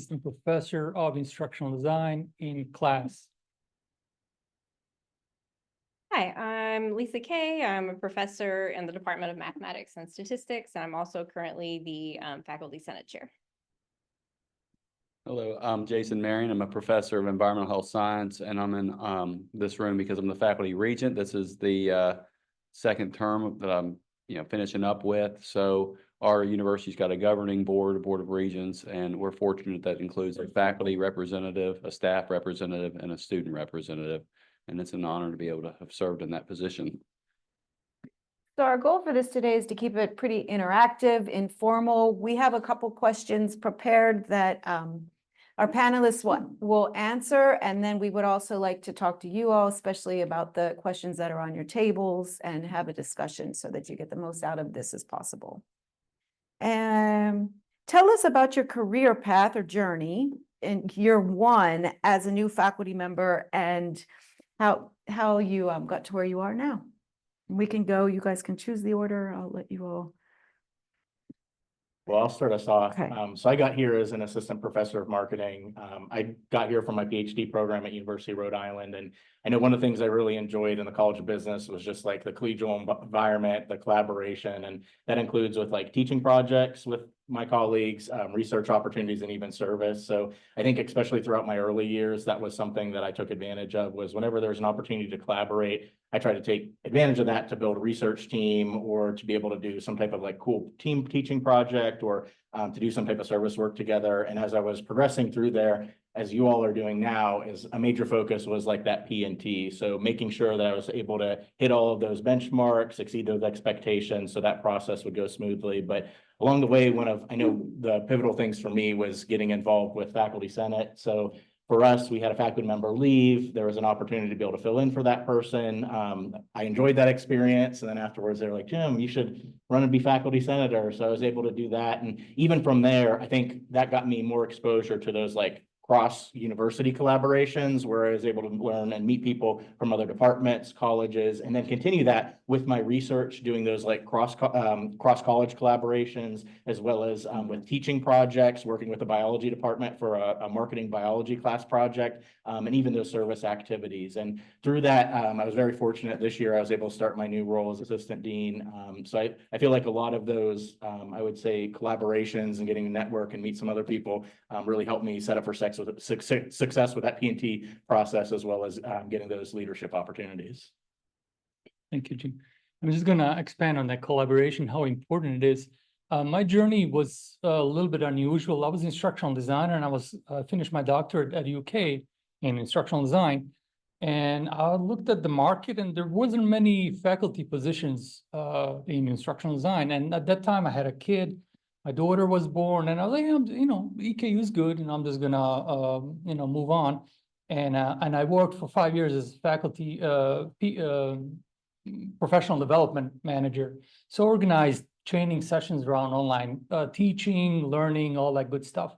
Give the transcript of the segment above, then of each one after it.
Assistant Professor of Instructional Design in class. Hi, I'm Lisa Kay. I'm a professor in the Department of Mathematics and Statistics, and I'm also currently the Faculty Senate Chair. Hello, I'm Jason Marion. I'm a professor of environmental health science, and I'm in this room because I'm the faculty regent. This is the second term that I'm finishing up with. So our university's got a governing board, a board of regents, and we're fortunate that includes a faculty representative, a staff representative, and a student representative. And it's an honor to be able to have served in that position. So our goal for this today is to keep it pretty interactive, informal. We have a couple questions prepared that our panelists will answer, and then we would also like to talk to you all, especially about the questions that are on your tables, and have a discussion so that you get the most out of this as possible. And tell us about your career path or journey in year one as a new faculty member, and how you got to where you are now. We can go, you guys can choose the order. I'll let you all. Well, I'll start us off. Okay. So I got here as an assistant professor of marketing. I got here from my PhD program at University of Rhode Island. And I know one of the things I really enjoyed in the College of Business was just like the collegial environment, the collaboration, and that includes with like teaching projects with my colleagues, research opportunities, and even service. So I think especially throughout my early years, that was something that I took advantage of, was whenever there's an opportunity to collaborate, I try to take advantage of that to build a research team, or to be able to do some type of like cool team teaching project, or to do some type of service work together. And as I was progressing through there, as you all are doing now, is a major focus was like that P&T. So making sure that I was able to hit all of those benchmarks, exceed those expectations, so that process would go smoothly. But along the way, I know the pivotal things for me was getting involved with Faculty Senate. So for us, we had a faculty member leave. There was an opportunity to be able to fill in for that person. I enjoyed that experience. And then afterwards, they were like, Jim, you should run and be faculty senator. So I was able to do that. And even from there, I think that got me more exposure to those like cross-university collaborations, where I was able to learn and meet people from other departments, colleges, and then continue that with my research, doing those like cross-college collaborations, as well as with teaching projects, working with the biology department for a marketing biology class project, and even those service activities. And through that, I was very fortunate this year. I was able to start my new role as assistant dean. So I feel like a lot of those, I would say, collaborations and getting to network and meet some other people really helped me set up for success with that P&T process, as well as getting those leadership opportunities. Thank you, Jim. I'm just going to expand on that collaboration, how important it is. My journey was a little bit unusual. I was an instructional designer, and I finished my doctorate at UK in instructional design. And I looked at the market, and there wasn't many faculty positions in instructional design. And at that time, I had a kid. My daughter was born, and I was like, EKU is good, and I'm just gonna, move on. And I worked for 5 years as faculty professional development manager. So organized training sessions around online teaching, learning, all that good stuff.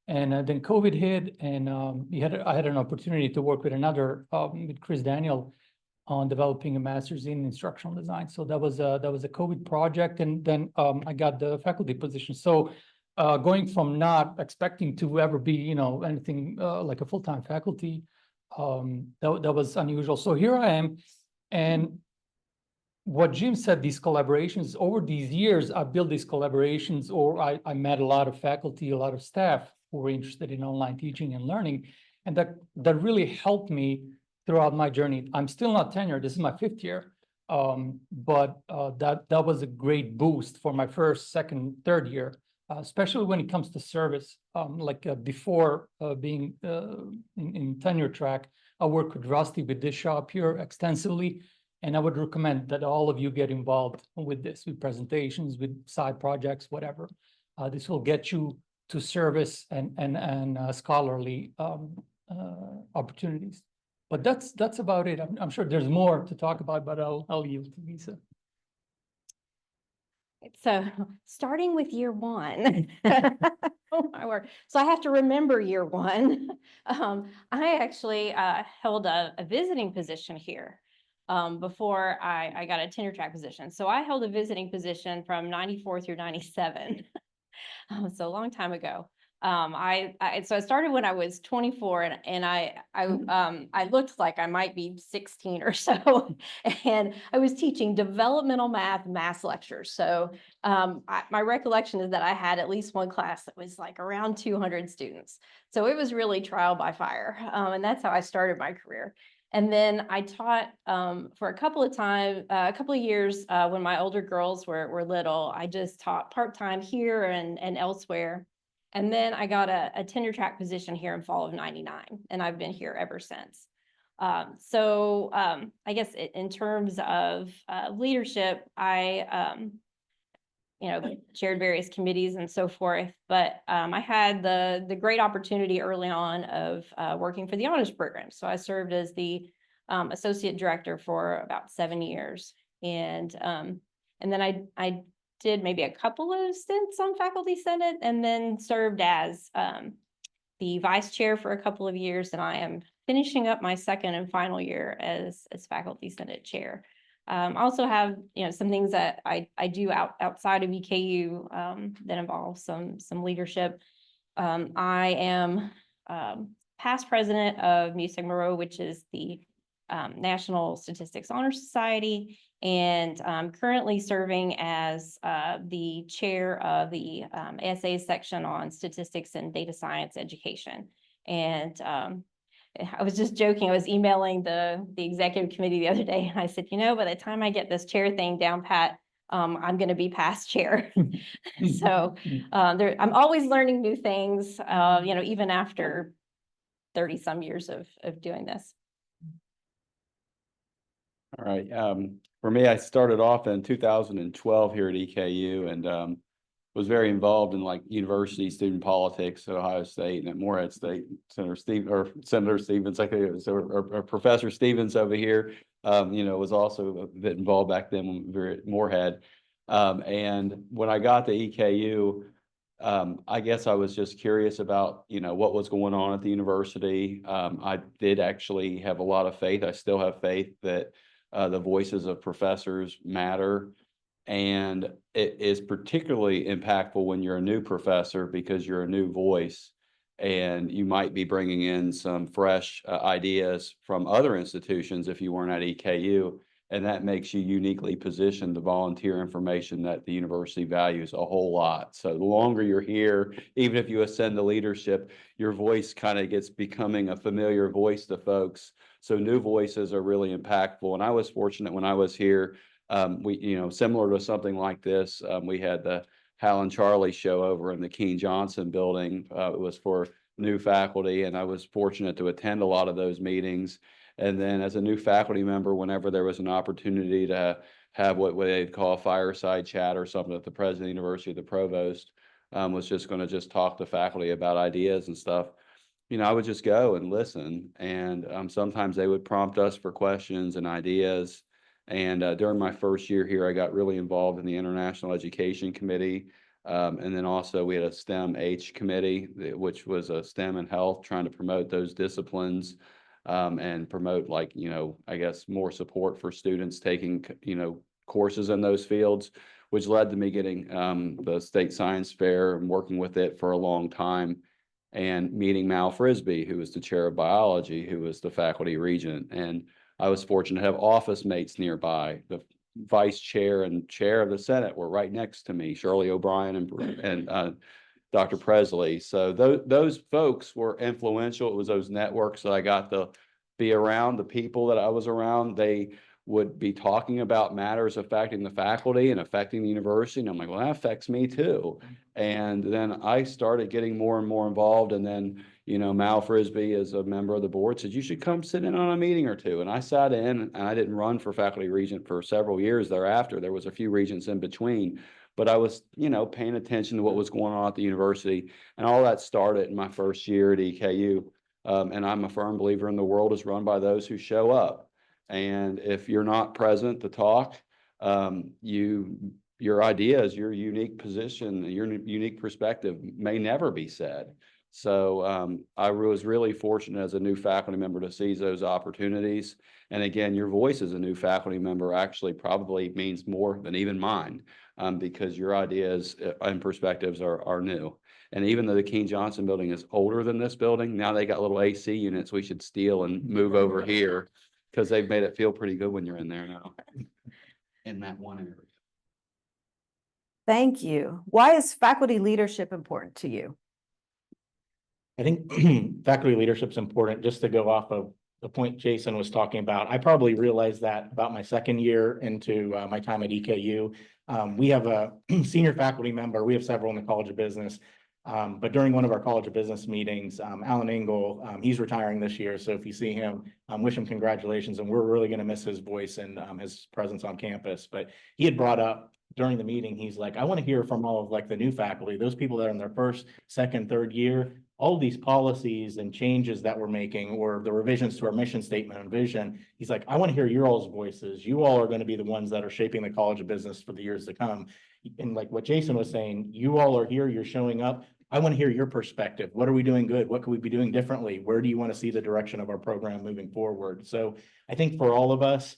And then COVID hit, and I had an opportunity to work with with Chris Daniel on developing a master's in instructional design. So that was a COVID project, and then I got the faculty position. So going from not expecting to ever be, anything like a full-time faculty, that was unusual. So here I am, and what Jim said, these collaborations, over these years, I built these collaborations, or I met a lot of faculty, a lot of staff who were interested in online teaching and learning, and that really helped me throughout my journey. I'm still not tenured. This is my 5th year, but that was a great boost for my first, second, third year, especially when it comes to service. Before being in tenure track, I worked with Rusty with this shop here extensively, and I would recommend that all of you get involved with this, with presentations, with side projects, whatever. This will get you to service and scholarly opportunities. But that's about it. I'm sure there's more to talk about, but I'll yield to Lisa. So starting with year one, oh my word. So I have to remember year one. I actually held a visiting position here before I got a tenure track position. So I held a visiting position from 94 through 97. So a long time ago. So I started when I was 24 and I looked like I might be 16 or so. And I was teaching developmental math lectures. So my recollection is that I had at least one class that was like around 200 students. So it was really trial by fire. And that's how I started my career. And then I taught for a couple of years when my older girls were little. I just taught part-time here and elsewhere. And then I got a tenure track position here in fall of '99, and I've been here ever since. I guess in terms of leadership, I chaired various committees and so forth, but I had the great opportunity early on of working for the honors program. So I served as the associate director for about 7 years. And then I did maybe a couple of stints on faculty senate and then served as the vice chair for a couple of years. And I am finishing up my second and final year as faculty senate chair. I also have, some things that I do outside of EKU that involve some leadership. I am past president of Mu Sigma Rho, which is the National Statistics Honor Society, and I'm currently serving as the chair of the ASA section on statistics and data science education. And I was just joking, I was emailing the executive committee the other day, and I said, by the time I get this chair thing down pat, I'm going to be past chair. So I'm always learning new things, even after 30 some years of doing this. All right. For me, I started off in 2012 here at EKU and was very involved in like university student politics at Ohio State and at Morehead State. Senator Stevens, or Professor Stevens over here, was also a bit involved back then when we were at Morehead. And when I got to EKU, I guess I was just curious about, what was going on at the university. I did actually have a lot of faith. I still have faith that the voices of professors matter. And it is particularly impactful when you're a new professor because you're a new voice and you might be bringing in some fresh ideas from other institutions if you weren't at EKU. And that makes you uniquely positioned to volunteer information that the university values a whole lot. So the longer you're here, even if you ascend to leadership, your voice kind of gets becoming a familiar voice to folks. So new voices are really impactful. And I was fortunate when I was here, we, similar to something like this, we had the Hal and Charlie show over in the Keene Johnson building. It was for new faculty, and I was fortunate to attend a lot of those meetings. And then as a new faculty member, whenever there was an opportunity to have what they'd call a fireside chat or something at the president of the university, the provost, was just going to just talk to faculty about ideas and stuff, I would just go and listen. And sometimes they would prompt us for questions and ideas. And during my first year here, I got really involved in the International Education Committee. And then also we had a STEM H committee, which was a STEM and health, trying to promote those disciplines and promote I guess more support for students taking, courses in those fields, which led to me getting the state science fair and working with it for a long time and meeting Mal Frisbee, who was the chair of biology, who was the faculty regent. And I was fortunate to have office mates nearby. The vice chair and chair of the Senate were right next to me, Shirley O'Brien and Dr. Presley. So those folks were influential. It was those networks that I got to be around, the people that I was around. They would be talking about matters affecting the faculty and affecting the university. And I'm like, well, that affects me too. And then I started getting more and more involved. And then, Mal Frisbee, as a member of the board, said, you should come sit in on a meeting or two. And I sat in, and I didn't run for faculty regent for several years thereafter. There was a few regents in between, but I was, paying attention to what was going on at the university. And all that started in my first year at EKU. And I'm a firm believer in the world is run by those who show up. And if you're not present to talk, your ideas, your unique position, your unique perspective may never be said. So I was really fortunate as a new faculty member to seize those opportunities. And again, your voice as a new faculty member actually probably means more than even mine because your ideas and perspectives are new. And even though the King Johnson building is older than this building, now they got little AC units we should steal and move over here because they've made it feel pretty good when you're in there now. In that one area. Thank you. Why is faculty leadership important to you? I think faculty leadership is important. Just to go off of the point Jason was talking about, I probably realized that about my second year into my time at EKU. We have a senior faculty member. We have several in the College of Business. But during one of our College of Business meetings, Alan Engel, he's retiring this year. So if you see him, wish him congratulations. And we're really going to miss his voice and his presence on campus. But he had brought up during the meeting, he's like, I want to hear from all of like the new faculty, those people that are in their first, second, third year, all of these policies and changes that we're making, or the revisions to our mission statement and vision. He's like, I want to hear your all's voices. You all are going to be the ones that are shaping the College of Business for the years to come. And like what Jason was saying, you all are here, you're showing up. I want to hear your perspective. What are we doing good? What could we be doing differently? Where do you want to see the direction of our program moving forward? So I think for all of us,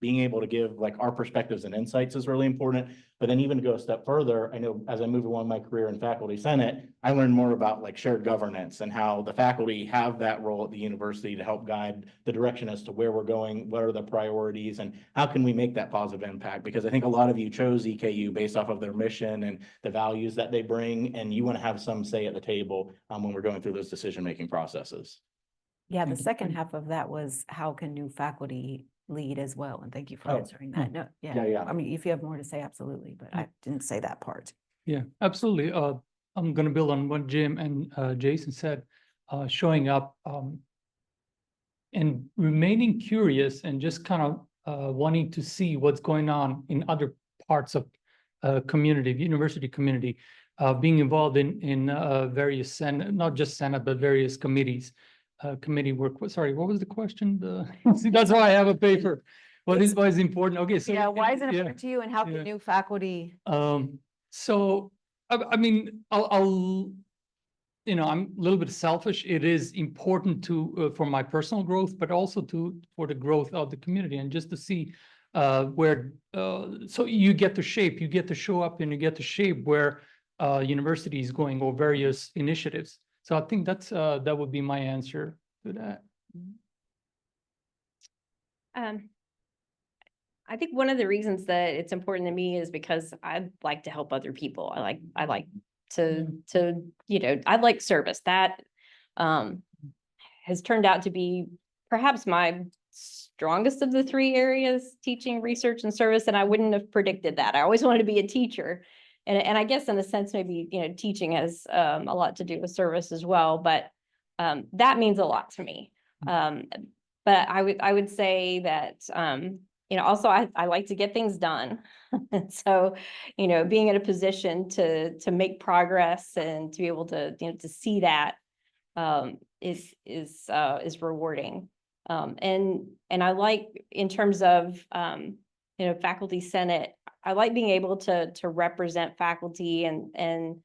being able to give like our perspectives and insights is really important. But then even to go a step further, I know as I move along my career in faculty senate, I learned more about like shared governance and how the faculty have that role at the university to help guide the direction as to where we're going, what are the priorities, and how can we make that positive impact? Because I think a lot of you chose EKU based off of their mission and the values that they bring, and you want to have some say at the table when we're going through those decision-making processes. Yeah, the Thank you. second half of that was how can new faculty lead as well? And thank you for Oh, answering that. No, yeah. I mean, if you have more to say, absolutely, but I didn't say that part. Yeah, absolutely. I'm gonna build on what Jim and Jason said, showing up and remaining curious and just kind of wanting to see what's going on in other parts of community, university community, being involved in various Senate, not just Senate, but various committees, committee work. Sorry, what was the question? See, that's why I have a paper. Why is important? Okay, so Yeah, why is it yeah. important to you and how yeah. can new faculty? So I mean, I'll you know, I'm a little bit selfish. It is important to for my personal growth, but also for the growth of the community and just to see where so you get to shape, you get to show up, and you get to shape where university is going or various initiatives. So I think that's that would be my answer to that. I think one of the reasons that it's important to me is because I like to help other people. I like to, you know, I like service. That has turned out to be perhaps my strongest of the three areas, teaching, research, and service. And I wouldn't have predicted that. I always wanted to be a teacher. And I guess in a sense, maybe, you know, teaching has a lot to do with service as well. But that means a lot to me. But I would say that, you know, also I like to get things done. So, you know, being in a position to make progress and to be able to, you know, to see that is rewarding. And I like, in terms of, you know, faculty senate, I like being able to represent faculty and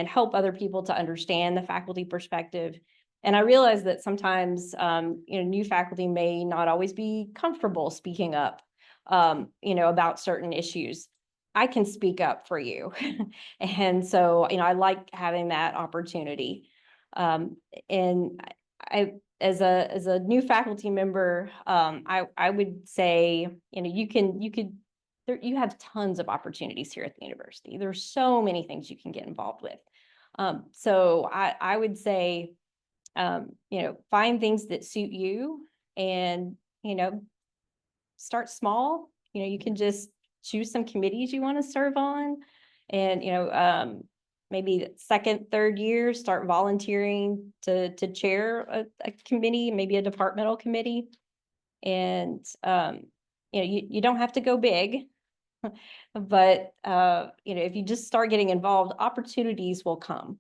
help other people to understand the faculty perspective. And I realize that sometimes, you know, new faculty may not always be comfortable speaking up, you know, about certain issues. I can speak up for you. And so, you know, I like having that opportunity. And I, as a new faculty member, I would say, you know, you have tons of opportunities here at the university. There's so many things you can get involved with. So I would say, you know, find things that suit you and, you know, start small. You know, you can just choose some committees you want to serve on and, you know, maybe second, third year, start volunteering to chair a committee, maybe a departmental committee. And, you know, you don't have to go big, but, you know, if you just start getting involved, opportunities will come.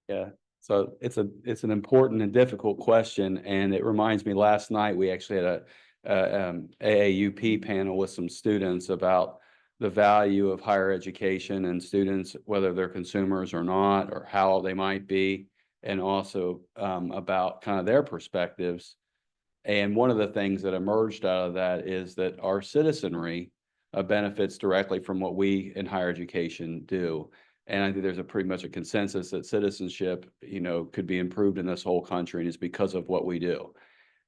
Yeah, so it's an important and difficult question, and it reminds me, last night we actually had a AAUP panel with some students about the value of higher education and students, whether they're consumers or not, or how they might be, and also about kind of their perspectives. And one of the things that emerged out of that is that our citizenry benefits directly from what we in higher education do. And I think there's a pretty much a consensus that citizenship, could be improved in this whole country, and it's because of what we do.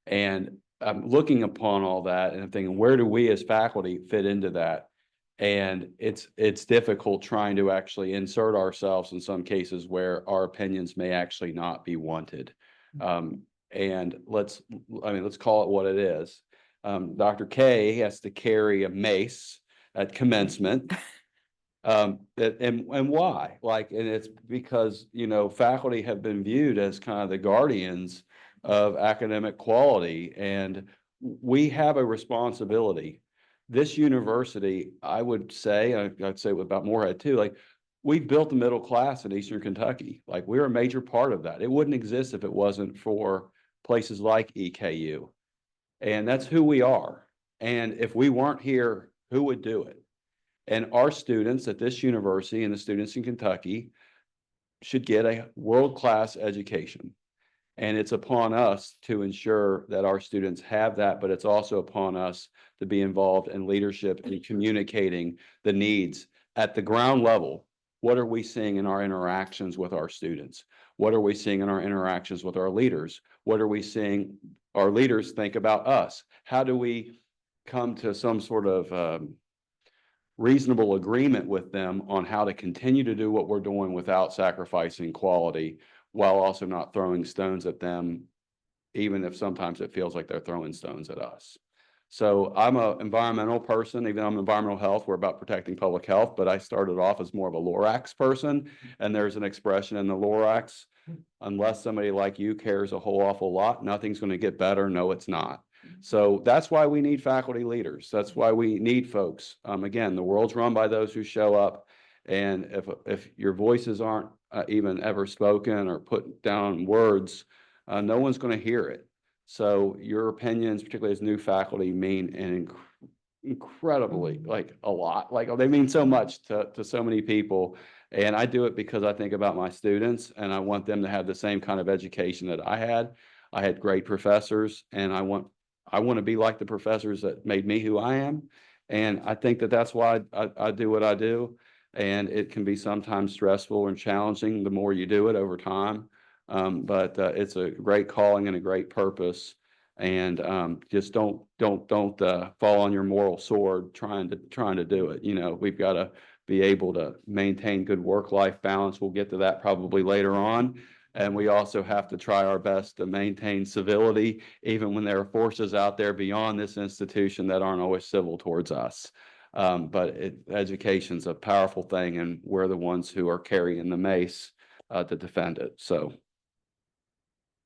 And I'm looking upon all that and I'm thinking, where do we as faculty fit into that? And it's difficult trying to actually insert ourselves in some cases where our opinions may actually not be wanted. And let's call it what it is. Dr. K has to carry a mace at commencement. And why? And it's because, faculty have been viewed as kind of the guardians of academic quality, and we have a responsibility. This university, I would say, I'd say about Moorhead too, we've built the middle class in Eastern Kentucky. We're a major part of that. It wouldn't exist if it wasn't for places like EKU. And that's who we are. And if we weren't here, who would do it? And our students at this university and the students in Kentucky should get a world-class education. And it's upon us to ensure that our students have that, but it's also upon us to be involved in leadership and communicating the needs at the ground level. What are we seeing in our interactions with our students? What are we seeing in our interactions with our leaders? What are we seeing our leaders think about us? How do we come to some sort of reasonable agreement with them on how to continue to do what we're doing without sacrificing quality, while also not throwing stones at them, even if sometimes it feels like they're throwing stones at us. So I'm an environmental person, even though I'm environmental health, we're about protecting public health, but I started off as more of a Lorax person. And there's an expression in the Lorax, unless somebody like you cares a whole awful lot, nothing's going to get better. No, it's not. So that's why we need faculty leaders. That's why we need folks. Again, the world's run by those who show up. And if your voices aren't even ever spoken or put down in words, no one's going to hear it. So your opinions, particularly as new faculty, mean an incredibly, a lot. They mean so much to so many people. And I do it because I think about my students and I want them to have the same kind of education that I had. I had great professors, and I want to be like the professors that made me who I am. And I think that's why I do what I do. And it can be sometimes stressful and challenging the more you do it over time. But it's a great calling and a great purpose. And just don't fall on your moral sword trying to do it. We've got to be able to maintain good work-life balance. We'll get to that probably later on. And we also have to try our best to maintain civility, even when there are forces out there beyond this institution that aren't always civil towards us. But education's a powerful thing, and we're the ones who are carrying the mace to defend it. So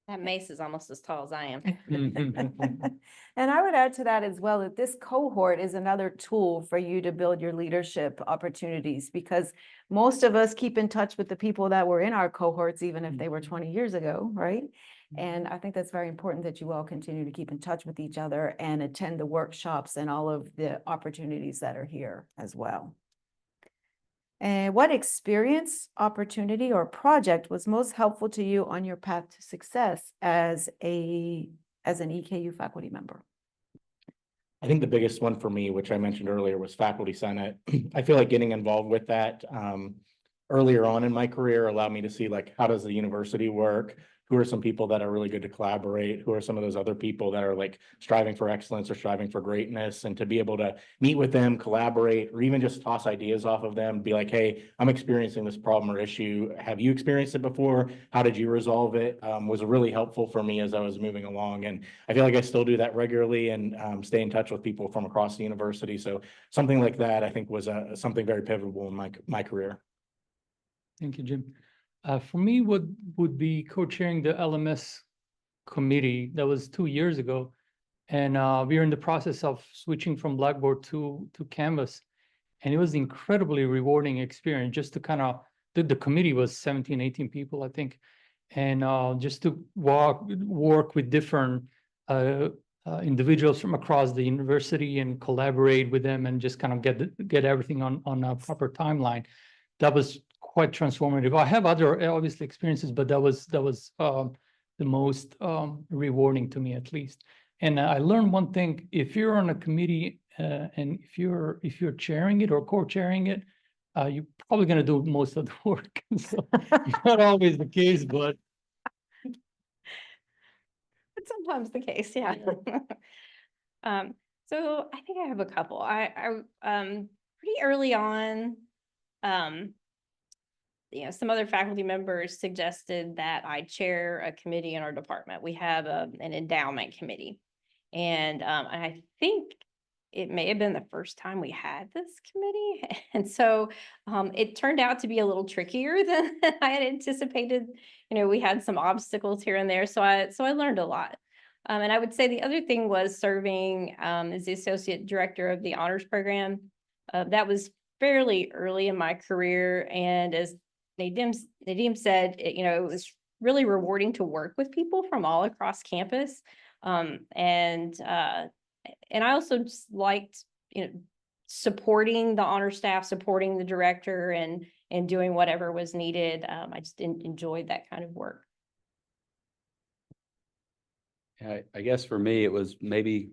That mace is almost as tall as I am. And I would add to that as well, that this cohort is another tool for you to build your leadership opportunities, because most of us keep in touch with the people that were in our cohorts, even if they were 20 years ago, right? And I think that's very important that you all continue to keep in touch with each other and attend the workshops and all of the opportunities that are here as well. And what experience, opportunity, or project was most helpful to you on your path to success as an EKU faculty member? I think the biggest one for me, which I mentioned earlier, was Faculty Senate. I feel like getting involved with that earlier on in my career allowed me to see how does the university work? Who are some people that are really good to collaborate? Who are some of those other people that are striving for excellence or striving for greatness? And to be able to meet with them, collaborate, or even just toss ideas off of them, be like, hey, I'm experiencing this problem or issue. Have you experienced it before? How did you resolve it? Was really helpful for me as I was moving along. And I feel like I still do that regularly and stay in touch with people from across the university. So something like that, I think, was something very pivotal in my career. Thank you, Jim. For me, would be co-chairing the LMS committee. That was 2 years ago. And we were in the process of switching from Blackboard to Canvas. And it was an incredibly rewarding experience just to kind of, the committee was 17, 18 people, I think. And just to work with different individuals from across the university and collaborate with them and just kind of get everything on a proper timeline. That was quite transformative. I have other obviously experiences, but that was the most rewarding to me, at least. And I learned one thing: if you're on a committee and if you're chairing it or co-chairing it, you're probably going to do most of the work. So not always the case, but It's sometimes the case, yeah. So I think I have a couple. Pretty early on, some other faculty members suggested that I chair a committee in our department. We have an endowment committee. And I think it may have been the first time we had this committee. And so it turned out to be a little trickier than I had anticipated. We had some obstacles here and there. So I learned a lot. And I would say the other thing was serving as the associate director of the honors program. That was fairly early in my career. And as Nadim said, it was really rewarding to work with people from all across campus. And I also just liked, supporting the honor staff, supporting the director and doing whatever was needed. I just enjoyed that kind of work. Yeah, I guess for me, it was maybe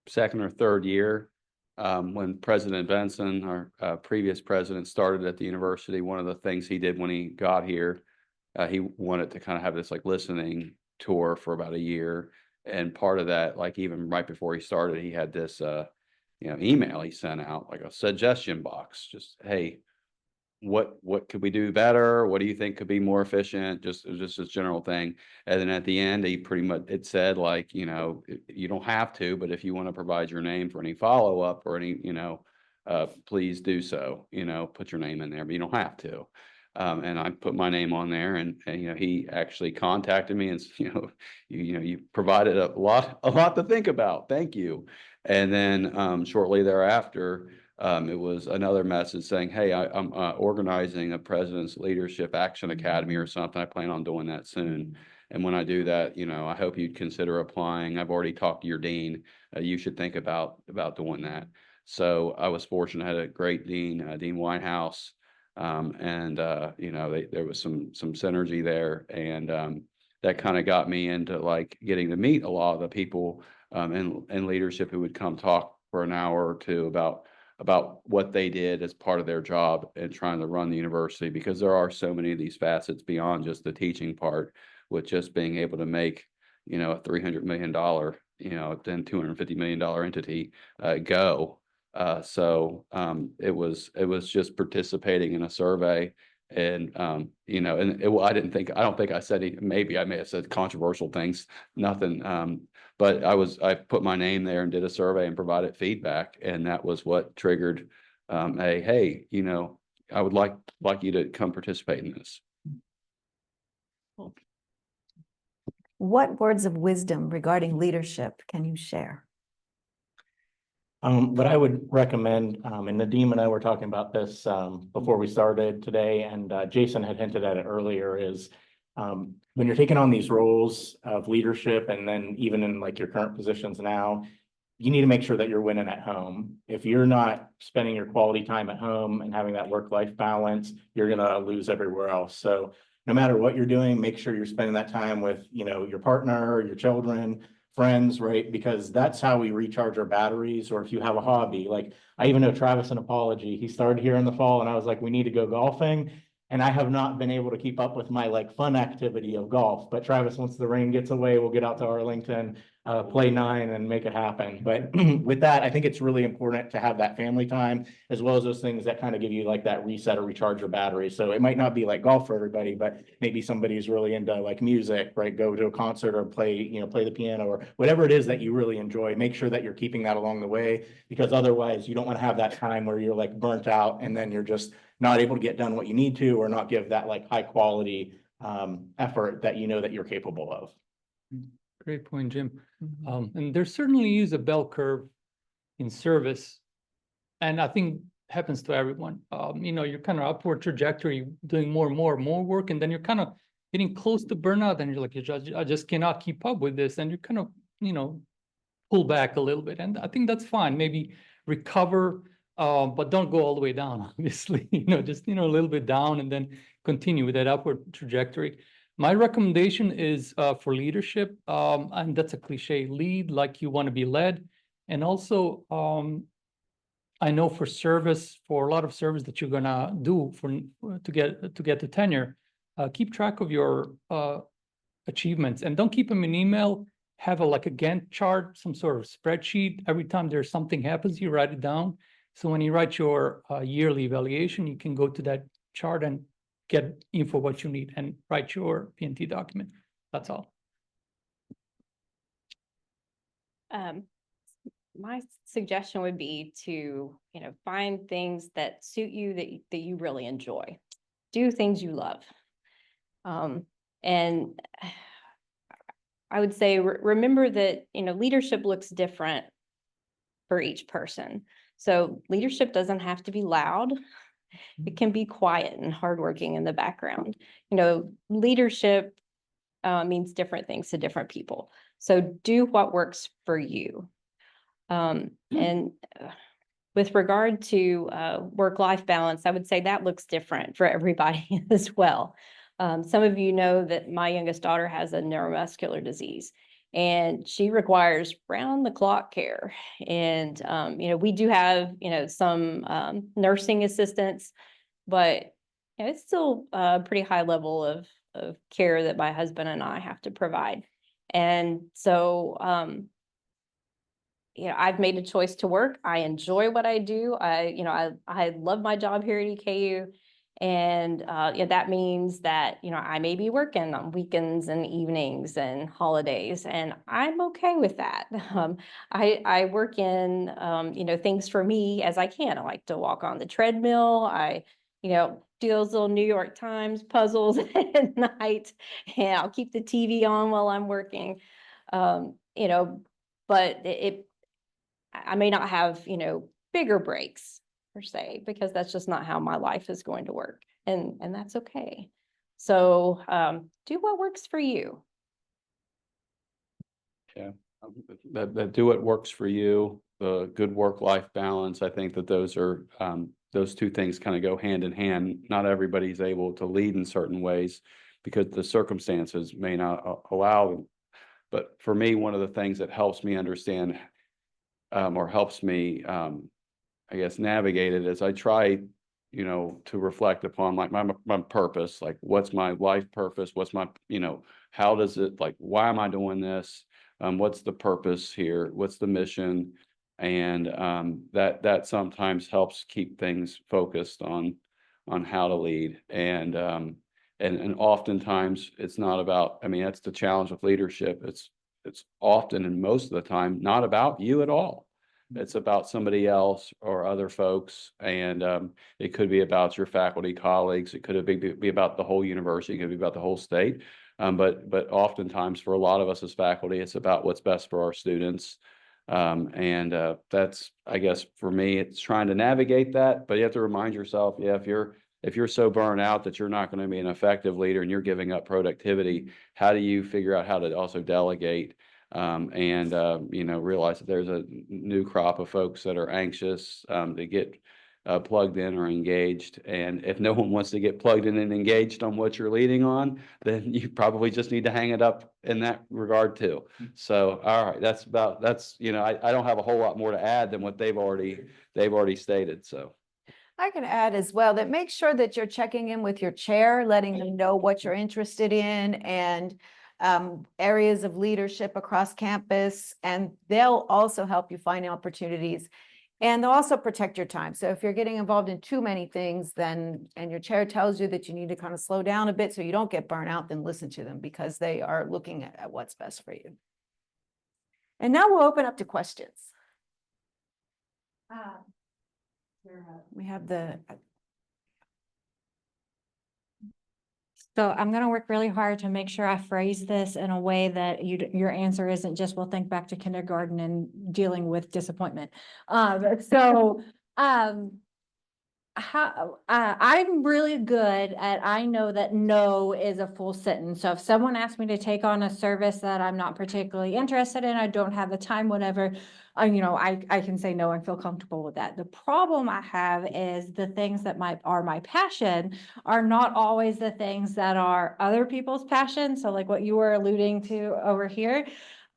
second or third year when President Benson, our previous president, started at the university. One of the things he did when he got here, he wanted to kind of have this like listening tour for about a year. And part of that, like even right before he started, he had this email he sent out, like a suggestion box, just, hey, what could we do better? What do you think could be more efficient? Just this general thing. And then at the end, he pretty much, it said like, you don't have to, but if you want to provide your name for any follow-up or any, please do so, put your name in there, but you don't have to. And I put my name on there, and he actually contacted me and you provided a lot to think about. Thank you. And then shortly thereafter, it was another message saying, hey, I'm organizing a President's Leadership Action Academy or something. I plan on doing that soon. And when I do that, I hope you'd consider applying. I've already talked to your dean. You should think about doing that. So I was fortunate. I had a great dean, Dean Winehouse. There was some synergy there, and that kind of got me into like getting to meet a lot of the people in leadership who would come talk for an hour or two about what they did as part of their job and trying to run the university, because there are so many of these facets beyond just the teaching part, with just being able to make a $300 million then $250 million entity go. It was just participating in a survey, and I don't think I said maybe I may have said controversial things, nothing. But I put my name there and did a survey and provided feedback, and that was what triggered hey, I would like you to come participate in this. What words of wisdom regarding leadership can you share? What I would recommend, and Nadim and I were talking about this before we started today, and Jason had hinted at it earlier, is when you're taking on these roles of leadership, and then even in like your current positions now, you need to make sure that you're winning at home. If you're not spending your quality time at home and having that work-life balance, you're going to lose everywhere else. So no matter what you're doing, make sure you're spending that time with, your partner, your children, friends, right? Because that's how we recharge our batteries. Or if you have a hobby, like I even know Travis, an apology, he started here in the fall, and I was like, we need to go golfing. And I have not been able to keep up with my like fun activity of golf. But Travis, once the rain gets away, we'll get out to Arlington, play 9 and make it happen. But with that, I think it's really important to have that family time, as well as those things that kind of give you like that reset or recharge your battery. So it might not be like golf for everybody, but maybe somebody's really into like music, right? Go to a concert or play the piano or whatever it is that you really enjoy. Make sure that you're keeping that along the way, because otherwise you don't want to have that time where you're like burnt out and then you're just not able to get done what you need to, or not give that like high quality effort that that you're capable of. Great point, Jim. And there certainly is a bell curve in service, and I think happens to everyone. You're kind of upward trajectory, doing more and more work, and then you're kind of getting close to burnout, and you're like, I just cannot keep up with this, and you kind of pull back a little bit, and I think that's fine. Maybe recover. But don't go all the way down, obviously, just, a little bit down and then continue with that upward trajectory. My recommendation is for leadership, and that's a cliche, lead like you want to be led. And also, I know for a lot of service that you're gonna do to get the tenure, keep track of your achievements, and don't keep them in email. Have like a Gantt chart, some sort of spreadsheet. Every time there's something happens, you write it down. So when you write your yearly evaluation, you can go to that chart and get info what you need and write your P&T document. That's all. My suggestion would be to, find things that suit you, that you really enjoy. Do things you love. And I would say, remember that, leadership looks different for each person. So leadership doesn't have to be loud. It can be quiet and hardworking in the background. Leadership means different things to different people. So do what works for you. And with regard to work-life balance, I would say that looks different for everybody as well. Some of you know that my youngest daughter has a neuromuscular disease, and she requires round-the-clock care. And, we do have, some nursing assistants, but it's still a pretty high level of care that my husband and I have to provide. And so, I've made a choice to work. I enjoy what I do. I love my job here at EKU. And that means that, I may be working on weekends and evenings and holidays, and I'm okay with that. I work in, things for me as I can. I like to walk on the treadmill. I, do those little New York Times puzzles at night, and I'll keep the TV on while I'm working. But I may not have, bigger breaks per se, because that's just not how my life is going to work. And that's okay. So do what works for you. Yeah, that do what works for you, the good work-life balance. I think that those are, those two things kind of go hand in hand. Not everybody's able to lead in certain ways because the circumstances may not allow them. But for me, one of the things that helps me understand or helps me, I guess, navigate it is I try, to reflect upon my purpose, like what's my life purpose? What's my, how does it, like, why am I doing this? What's the purpose here? What's the mission? And that sometimes helps keep things focused on how to lead. And oftentimes it's not about, I mean, that's the challenge with leadership. It's often, and most of the time, not about you at all. It's about somebody else or other folks. And it could be about your faculty colleagues. It could be about the whole university. It could be about the whole state. But oftentimes for a lot of us as faculty, it's about what's best for our students. That's, I guess, for me, it's trying to navigate that, but you have to remind yourself, yeah, if you're so burnt out that you're not going to be an effective leader and you're giving up productivity, how do you figure out how to also delegate realize that there's a new crop of folks that are anxious to get plugged in or engaged. And if no one wants to get plugged in and engaged on what you're leading on, then you probably just need to hang it up in that regard too. So, all right, that's, I don't have a whole lot more to add than what they've already stated. So I can add as well that make sure that you're checking in with your chair, letting them know what you're interested in and areas of leadership across campus, and they'll also help you find opportunities, and they'll also protect your time. So if you're getting involved in too many things, and your chair tells you that you need to kind of slow down a bit so you don't get burnt out, then listen to them because they are looking at what's best for you. And now we'll open up to questions. We have the So I'm going to work really hard to make sure I phrase this in a way that your answer isn't just, well, think back to kindergarten and dealing with disappointment. I'm really good at, I know that no is a full sentence. So if someone asks me to take on a service that I'm not particularly interested in, I don't have the time, whatever, I can say no and feel comfortable with that. The problem I have is the things that are my passion are not always the things that are other people's passion. So like what you were alluding to over here.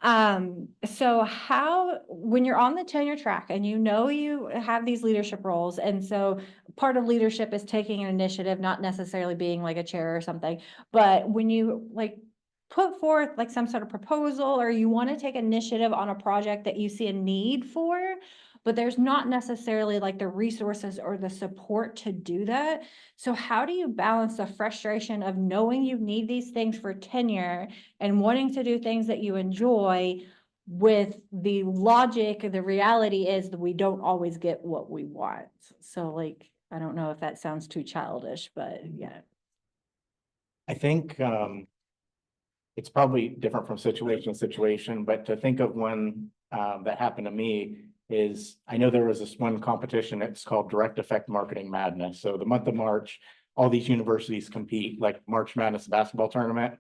So how, when you're on the tenure track and you know you have these leadership roles, and so part of leadership is taking an initiative, not necessarily being like a chair or something, but when you like put forth like some sort of proposal, or you want to take initiative on a project that you see a need for, but there's not necessarily like the resources or the support to do that. So how do you balance the frustration of knowing you need these things for tenure and wanting to do things that you enjoy with the logic, the reality is that we don't always get what we want. So like, I don't know if that sounds too childish, but yeah. I think it's probably different from situation to situation, but to think of one that happened to me is, I know there was this one competition, it's called Direct Effect Marketing Madness. So the month of March, all these universities compete, like March Madness basketball tournament.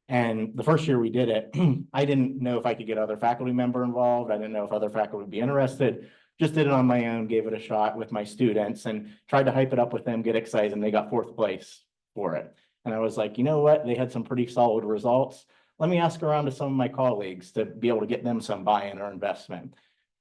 And the first year we did it, I didn't know if I could get other faculty member involved. I didn't know if other faculty would be interested. Just did it on my own, gave it a shot with my students and tried to hype it up with them, get excited, and they got 4th place for it. And I was like, you know what? They had some pretty solid results. Let me ask around to some of my colleagues to be able to get them some buy-in or investment.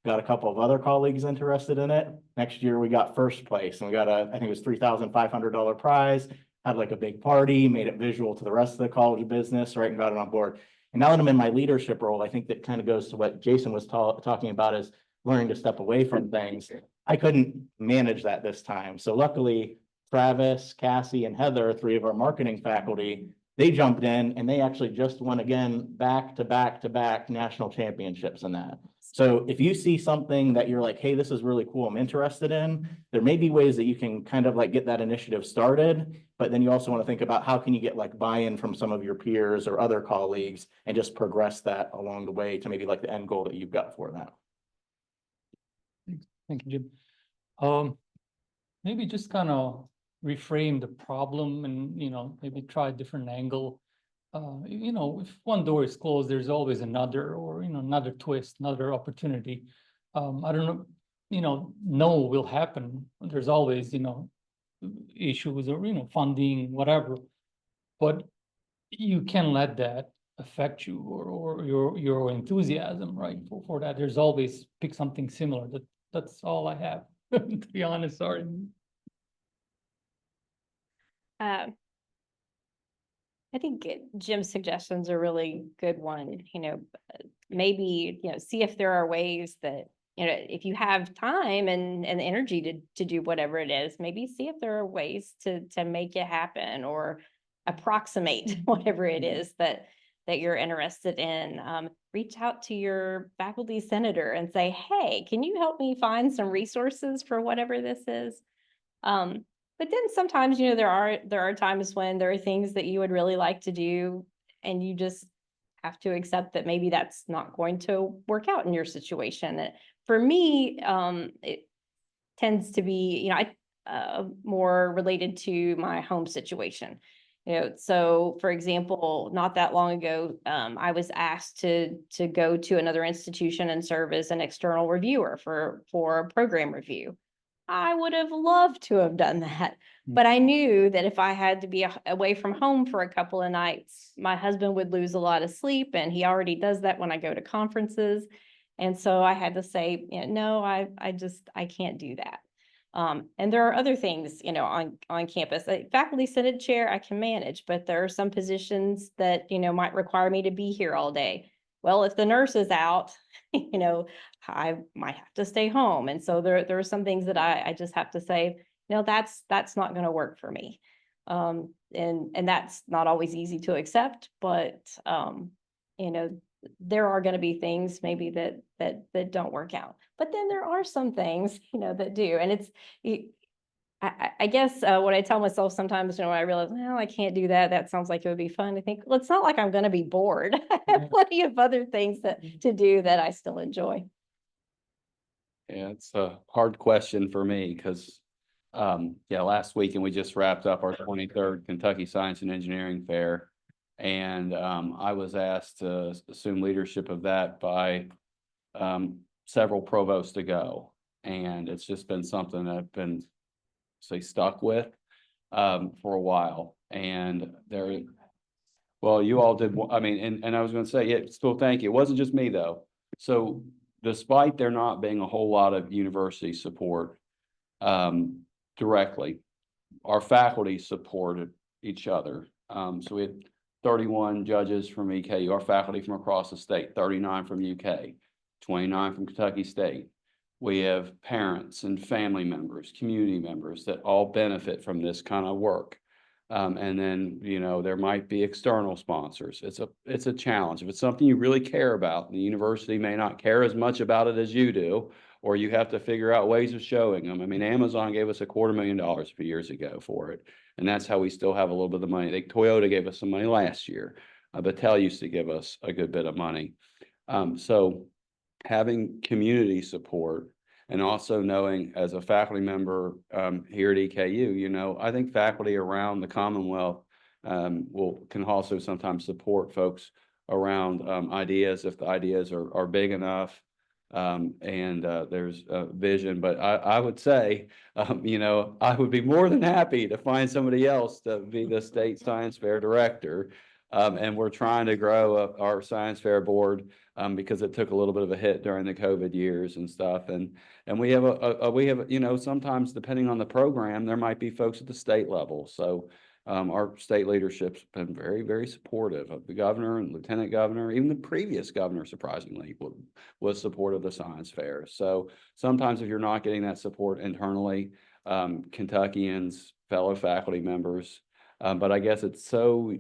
Got a couple of other colleagues interested in it. Next year we got 1st place and we got I think it was $3,500 prize, had like a big party, made it visual to the rest of the college business, right? And got it on board. And now that I'm in my leadership role, I think that kind of goes to what Jason was talking about, is learning to step away from things. I couldn't manage that this time. So luckily, Travis, Cassie, and Heather, 3 of our marketing faculty, they jumped in and they actually just won again back to back national championships in that. So if you see something that you're like, hey, this is really cool, I'm interested in, there may be ways that you can kind of like get that initiative started, but then you also want to think about how can you get like buy-in from some of your peers or other colleagues and just progress that along the way to maybe like the end goal that you've got for that. Thank you, Jim. Maybe just kind of reframe the problem and, maybe try a different angle. If one door is closed, there's always another, or, another twist, another opportunity. I don't know, no will happen. There's always, issues or, funding, whatever. But you can let that affect you or your enthusiasm, right? For that, there's always pick something similar. That's all I have, to be honest, sorry. I think Jim's suggestion's a really good one, maybe, see if there are ways that, if you have time and energy to do whatever it is, maybe see if there are ways to make it happen or approximate whatever it is that you're interested in. Reach out to your faculty senator and say, hey, can you help me find some resources for whatever this is? But then sometimes, there are times when there are things that you would really like to do and you just have to accept that maybe that's not going to work out in your situation. For me, it tends to be, more related to my home situation. So for example, not that long ago, I was asked to go to another institution and serve as an external reviewer for a program review. I would have loved to have done that, but I knew that if I had to be away from home for a couple of nights, my husband would lose a lot of sleep, and he already does that when I go to conferences. And so I had to say, no, I can't do that. And there are other things, on campus. Faculty Senate chair, I can manage, but there are some positions that, might require me to be here all day. Well, if the nurse is out, I might have to stay home. And so there are some things that I just have to say, that's not going to work for me. And that's not always easy to accept, but, there are going to be things maybe that don't work out, but then there are some things, that do. And I guess what I tell myself sometimes, when I realize, well, I can't do that. That sounds like it would be fun. I think, well, it's not like I'm going to be bored. I have plenty of other things to do that I still enjoy. Yeah, it's a hard question for me because, last weekend we just wrapped up our 23rd Kentucky Science and Engineering Fair. And I was asked to assume leadership of that by several provosts ago. And it's just been something that I've been, stuck with for a while. And Well, you all did, I mean, and I was gonna say, yeah, still thank you. It wasn't just me, though. So despite there not being a whole lot of university support, directly, our faculty supported each other. So we had 31 judges from EKU, our faculty from across the state, 39 from UK, 29 from Kentucky State. We have parents and family members, community members that all benefit from this kind of work. And then, you know, there might be external sponsors. It's a challenge. If it's something you really care about, the university may not care as much about it as you do, or you have to figure out ways of showing them. I mean, Amazon gave us $250,000 a few years ago for it. And that's how we still have a little bit of money. Toyota gave us some money last year. Battelle used to give us a good bit of money. So having community support, and also knowing as a faculty member here at EKU, you know, I think faculty around the Commonwealth can also sometimes support folks around ideas if the ideas are big enough. And there's a vision, but I would say, you know, I would be more than happy to find somebody else to be the state science fair director. And we're trying to grow our science fair board because it took a little bit of a hit during the COVID years and stuff. And we have you know, sometimes depending on the program, there might be folks at the state level. So our state leadership's been very, very supportive of the governor and lieutenant governor. Even the previous governor, surprisingly, was supportive of the science fair. So sometimes if you're not getting that support internally, Kentuckians, fellow faculty members, but I guess it's so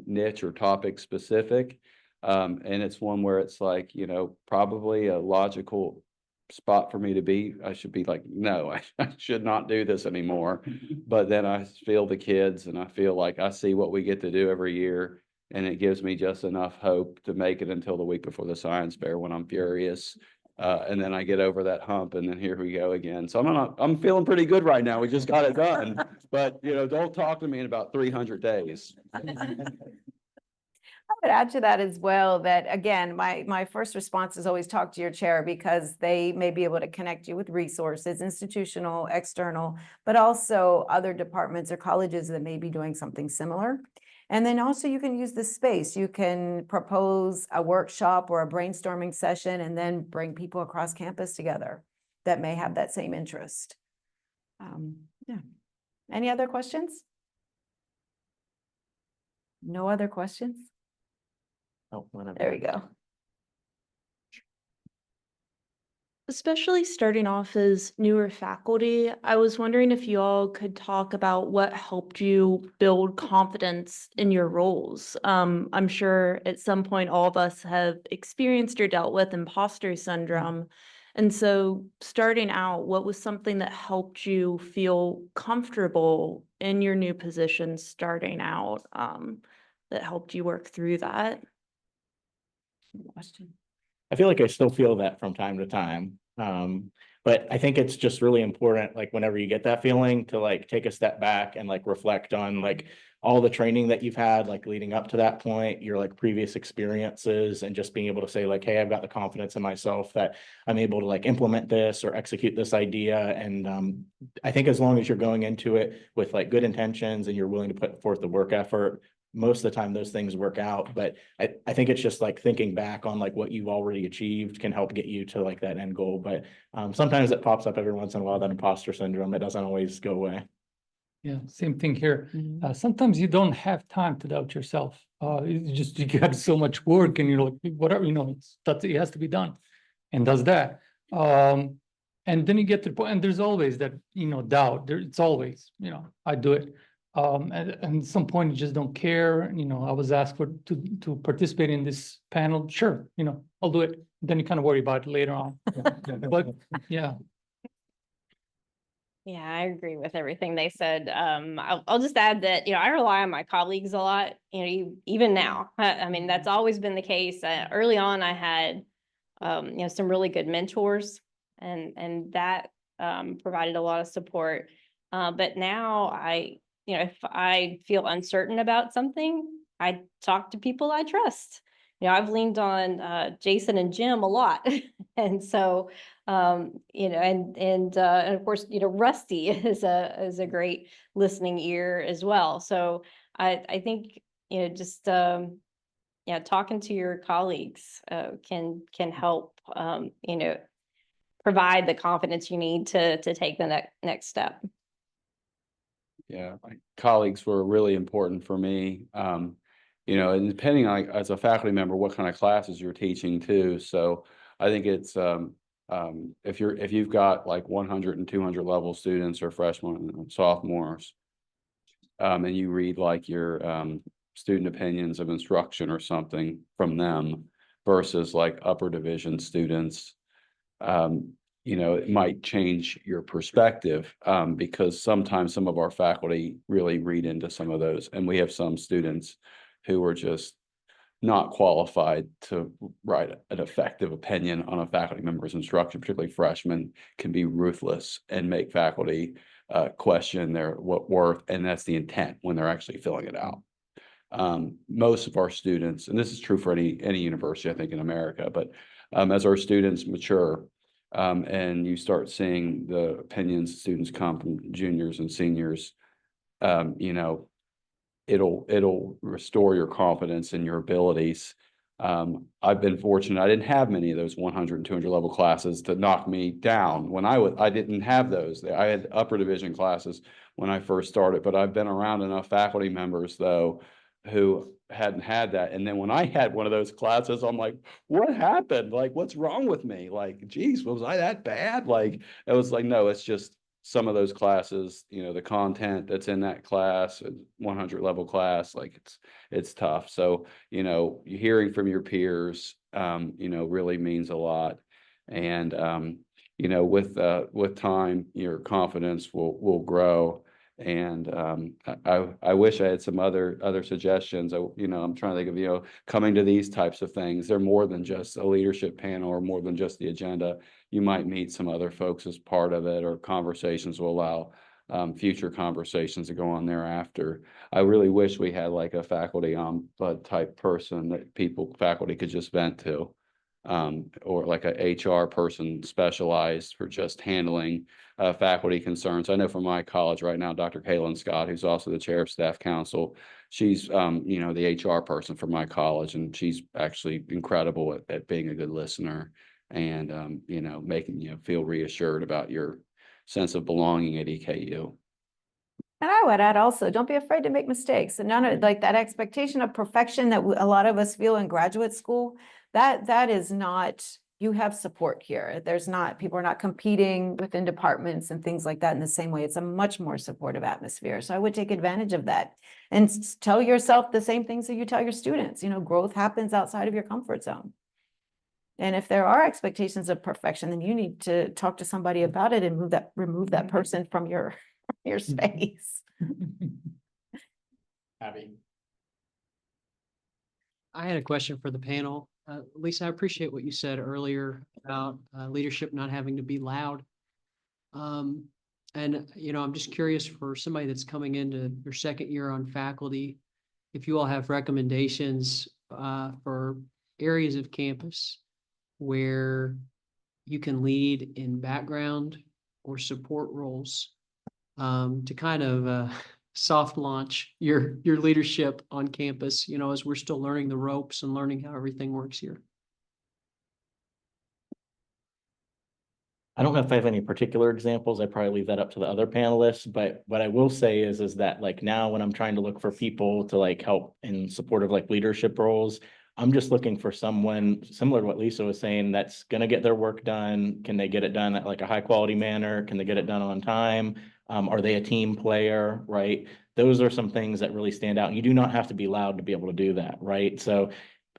niche or topic specific. And it's one where it's like, you know, probably a logical spot for me to be. I should be like, no, I should not do this anymore. But then I feel the kids and I feel like I see what we get to do every year. And it gives me just enough hope to make it until the week before the science fair when I'm furious. And then I get over that hump and then here we go again. So I'm feeling pretty good right now. We just got it done. But, you know, don't talk to me in about 300 days. I would add to that as well that, again, my first response is always talk to your chair because they may be able to connect you with resources, institutional, external, but also other departments or colleges that may be doing something similar. And then also you can use this space. You can propose a workshop or a brainstorming session and then bring people across campus together that may have that same interest. Yeah. Any other questions? No other questions? Oh, There we go. Especially starting off as newer faculty, I was wondering if you all could talk about what helped you build confidence in your roles. I'm sure at some point all of us have experienced or dealt with imposter syndrome. And so starting out, what was something that helped you feel comfortable in your new position starting out, that helped you work through that? Question. I feel like I still feel that from time to time. But I think it's just really important, like whenever you get that feeling, to like take a step back and like reflect on like all the training that you've had, like leading up to that point, your like previous experiences, and just being able to say like, hey, I've got the confidence in myself that I'm able to like implement this or execute this idea. And I think as long as you're going into it with like good intentions and you're willing to put forth the work effort, most of the time those things work out. But I think it's just like thinking back on like what you've already achieved can help get you to like that end goal. But sometimes it pops up every once in a while, that imposter syndrome. It doesn't always go away. Yeah, same thing here. Sometimes you don't have time to doubt yourself. You got so much work and you're like, whatever, you know, it has to be done, and does that. And then you get to the point, and there's always that, you know, doubt. It's always, you know, I do it. And at some point you just don't care. You know, I was asked to participate in this panel. Sure, you know, I'll do it. Then you kind of worry about it later on. But yeah. Yeah, I agree with everything they said. I'll just add that, you know, I rely on my colleagues a lot, you know, even now. I mean, that's always been the case. Early on, I had, you know, some really good mentors and that provided a lot of support. But now you know, if I feel uncertain about something, I talk to people I trust. You know, I've leaned on Jason and Jim a lot. And so, you know, and of course, you know, Rusty is a great listening ear as well. So I think, just, yeah, talking to your colleagues, can help, provide the confidence you need to take the next step. Yeah, my colleagues were really important for me. And depending on, as a faculty member, what kind of classes you're teaching too. So I think it's, if you've got like 100 and 200 level students or freshmen and sophomores, and you read like your, student opinions of instruction or something from them versus like upper division students, it might change your perspective, because sometimes some of our faculty really read into some of those, and we have some students who are just not qualified to write an effective opinion on a faculty member's instruction. Particularly freshmen can be ruthless and make faculty question their worth, and that's the intent when they're actually filling it out. Most of our students, and this is true for any university, I think, in America, but as our students mature, and you start seeing the opinions students come from juniors and seniors, it'll restore your confidence in your abilities. I've been fortunate. I didn't have many of those 100 and 200 level classes to knock me down. When I didn't have those. I had upper division classes when I first started, but I've been around enough faculty members though who hadn't had that. And then when I had one of those classes, I'm like, what happened? Like, what's wrong with me? Like, geez, was I that bad? Like, it was like, no, it's just some of those classes, the content that's in that class, 100 level class, like it's tough. So, hearing from your peers, really means a lot. And, with time, your confidence will grow. And I wish I had some other suggestions. I'm trying to think of, coming to these types of things. They're more than just a leadership panel or more than just the agenda. You might meet some other folks as part of it, or conversations will allow future conversations to go on thereafter. I really wish we had like a faculty ombud type person that faculty could just vent to. Or like a HR person specialized for just handling faculty concerns. I know from my college right now, Dr. Kaylin Scott, who's also the chair of staff council, she's the HR person for my college, and she's actually incredible at being a good listener and making you feel reassured about your sense of belonging at EKU. And I would add also, don't be afraid to make mistakes. And none of like that expectation of perfection that a lot of us feel in graduate school, that is not, you have support here. People are not competing within departments and things like that in the same way. It's a much more supportive atmosphere. So I would take advantage of that and tell yourself the same things that you tell your students. Growth happens outside of your comfort zone. And if there are expectations of perfection, then you need to talk to somebody about it and remove that person from your space. Abby. I had a question for the panel. Lisa, I appreciate what you said earlier about leadership not having to be loud. And, I'm just curious for somebody that's coming into their second year on faculty, if you all have recommendations for areas of campus where you can lead in background or support roles to kind of soft launch your leadership on campus, as we're still learning the ropes and learning how everything works here. I don't know if I have any particular examples. I probably leave that up to the other panelists, but what I will say is that like now when I'm trying to look for people to like help in support of like leadership roles, I'm just looking for someone similar to what Lisa was saying, that's going to get their work done. Can they get it done at like a high quality manner? Can they get it done on time? Are they a team player, right? Those are some things that really stand out. You do not have to be loud to be able to do that, right? So